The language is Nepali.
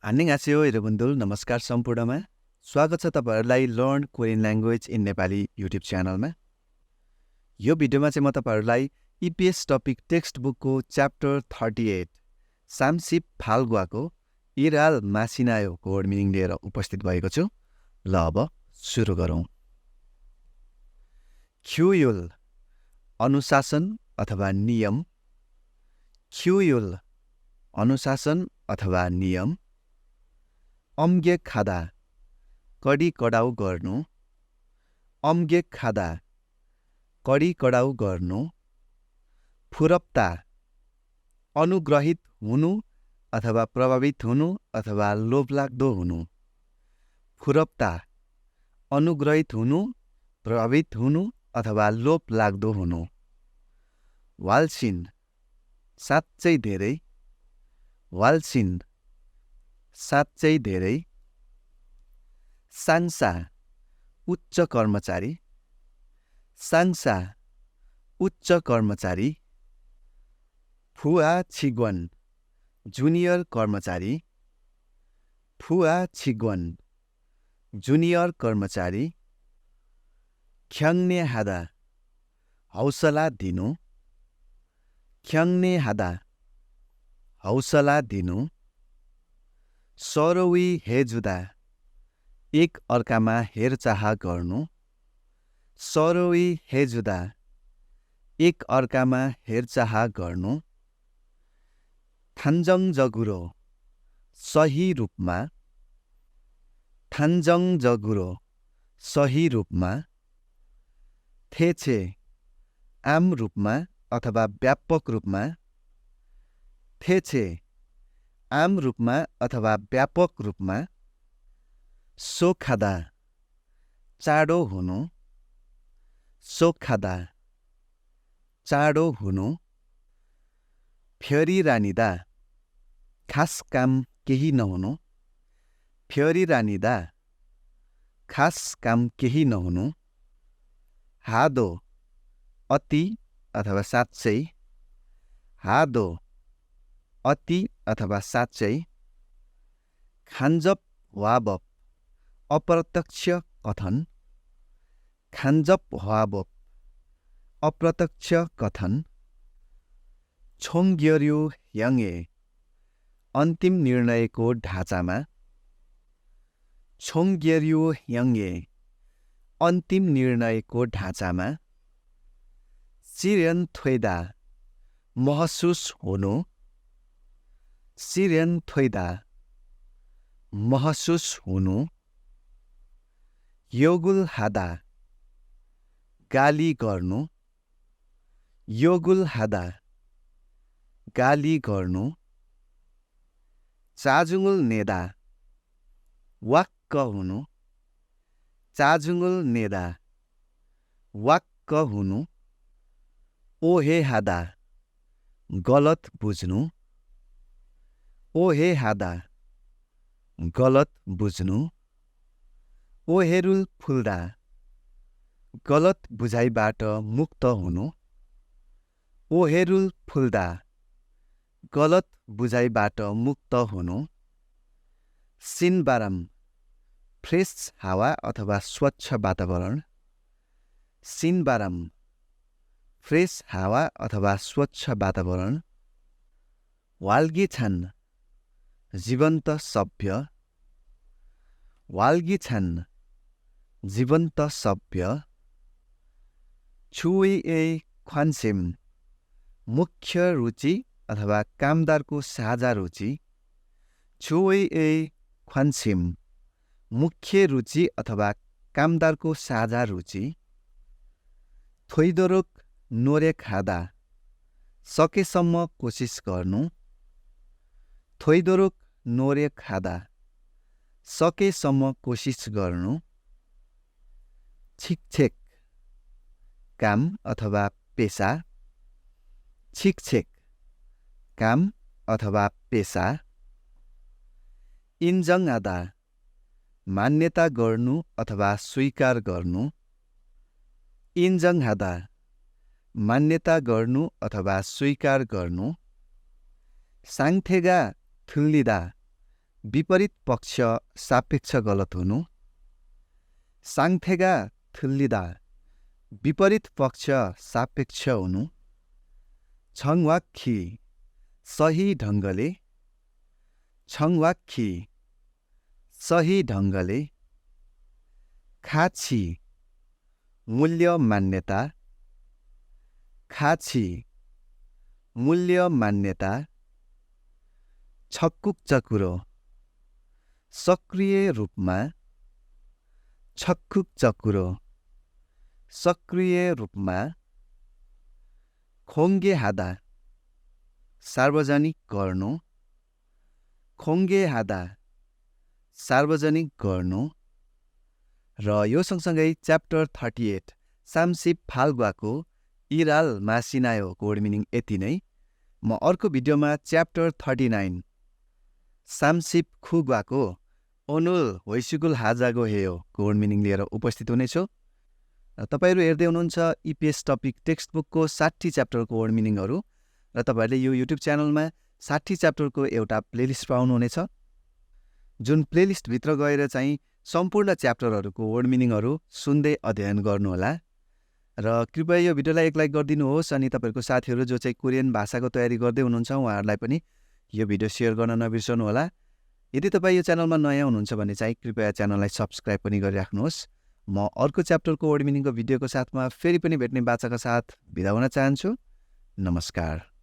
안녕하세요 여러분들 नमस्कार सम्पूर्णमा स्वागत छ तपाईहरुलाई learn Korean language in Nepali YouTube च्यानलमा। यो भिडियोमा चाहिँ म तपाईहरुलाई EPS टपिक टेक्स्ट बुकको च्याप्टर 38 सामसिप फाल्गुवाको इराल मासिनायो को वर्ड मिनिङ लिएर उपस्थित भएको छु। ल अब सुरु गरौँ। ख्युयुल अनुशासन अथवा नियम। ख्युयुल अनुशासन अथवा नियम। अम्गे खादा कडी कडाउ गर्नु। अम्गे खादा कडी कडाउ गर्नु। फुरप्ता अनुग्रहित हुनु अथवा प्रभावित हुनु अथवा लोभलाग्दो हुनु। फुरप्ता अनुग्रहित हुनु, प्रभावित हुनु अथवा लोभलाग्दो हुनु। वालसिन साच्चै धेरै। वालसिन साच्चै धेरै। सांसा उच्च कर्मचारी। सांसा उच्च कर्मचारी। फुआ छिग्वन जुनियर कर्मचारी। फुआ छिग्वन जुनियर कर्मचारी। ख्याङ्ने हादा हौसला दिनु। ख्याङ्ने हादा हौसला दिनु। सरोवी हेजुदा एक अर्कामा हेरचाह गर्नु। सरोवी हेजुदा एक अर्कामा हेरचाह गर्नु। थान्जङ जगुरो सही रूपमा। थान्जङ जगुरो सही रूपमा। थेछे आम रूपमा अथवा व्यापक रूपमा। थेछे आम रूपमा अथवा व्यापक रूपमा। सोखादा चाँडो हुनु। सोखादा चाँडो हुनु। फ्यरिरानिदा खास काम केही नहुनु। फ्यरिरानिदा खास काम केही नहुनु। हादो अति अथवा साँच्चै। हादो अति अथवा साँच्चै। खान्जप वाबप अप्रत्यक्ष कथन। खान्जप वाबप अप्रत्यक्ष कथन। छोङ्ग्यर्यु यङे अन्तिम निर्णयको ढाँचामा। छोङ्ग्यर्यु यङे अन्तिम निर्णयको ढाँचामा। सिर्यन थ्वेदा महसुस हुनु। सिर्यन थ्वेदा महसुस हुनु। योगुल हादा गाली गर्नु। योगुल हादा गाली गर्नु। चाजुङुल नेदा वाक्क हुनु। चाजुङुल नेदा वाक्क हुनु। ओहे हादा गलत बुझ्नु। ओहे हादा गलत बुझ्नु। ओहेरुल फुल्दा गलत बुझाइबाट मुक्त हुनु। ओहेरुल फुल्दा गलत बुझाइबाट मुक्त हुनु। सिनबारम फ्रेस हावा अथवा स्वच्छ वातावरण। सिनबारम फ्रेस हावा अथवा स्वच्छ वातावरण। वाल्गी छन् जीवन्त सभ्य। वाल्गी छन् जीवन्त सभ्य। छुई ए ख्वान्सेम मुख्य रुचि अथवा कामदारको साझा रुचि। छुई ए ख्वान्सेम मुख्य रुचि अथवा कामदारको साझा रुचि। थोइदोरुक नोरे खादा सकेसम्म कोसिस गर्नु। थोइदोरुक नोरे खादा सकेसम्म कोसिस गर्नु। छिकछेक काम अथवा पेसा। छिकछेक काम अथवा पेसा। इन्जङ आदा मान्यता गर्नु अथवा स्वीकार गर्नु। इन्जङ आदा मान्यता गर्नु अथवा स्वीकार गर्नु। साङथेगा थुल्लिदा विपरीत पक्ष सापेक्ष गलत हुनु, साङ्थेगा थुल्लिदा विपरीत पक्ष सापेक्ष हुनु, छङवाक्खी सही ढङ्गले, छङवाक्खी सही ढङ्गले, खाछि मूल्य मान्यता, खाछि मूल्य मान्यता, छक्कुक चकुरो सक्रिय रूपमा, छक्कुक चकुरो सक्रिय रूपमा, खोङ्गे हादा सार्वजनिक गर्नु, खोङ्गे हादा सार्वजनिक गर्नु। र यो सँगसँगै च्याप्टर 38 सामसिप फाल्गुवाको इराल मासिनायो कोड मिनिङ यति नै। म अर्को भिडियोमा च्याप्टर 39 सामसिप खुगुवाको ओनुल होइसुकुल हाजागो हेयो कोड मिनिङ लिएर उपस्थित हुनेछु। तपाईहरू हेर्दै हुनुहुन्छ EPS टपिक टेक्स्ट बुकको 60 च्याप्टरको वर्ड मिनिङहरू र तपाईहरूले यो युट्युब च्यानलमा 60 च्याप्टरको एउटा प्लेलिस्ट पाउनुहुनेछ, जुन प्लेलिस्टभित्र गएर चाहिँ सम्पूर्ण च्याप्टरहरूको वर्ड मिनिङहरू सुन्दै अध्ययन गर्नुहोला। र कृपया यो भिडियोलाई एक लाइक गरिदिनुहोस् अनि तपाईँहरूको साथीहरू जो चाहिँ कोरियन भाषाको तयारी गर्दै हुनुहुन्छ उहाँहरूलाई पनि यो भिडियो सेयर गर्न नबिर्सनुहोला। यदि तपाईँ यो च्यानलमा नयाँ हुनुहुन्छ भने चाहिँ कृपया च्यानललाई सब्सक्राइब पनि गरिराख्नुहोस्। म अर्को च्याप्टरको वर्ड मिनिङको भिडियोको साथमा फेरि पनि भेट्ने बाचाका साथ बिदा हुन चाहन्छु। नमस्कार।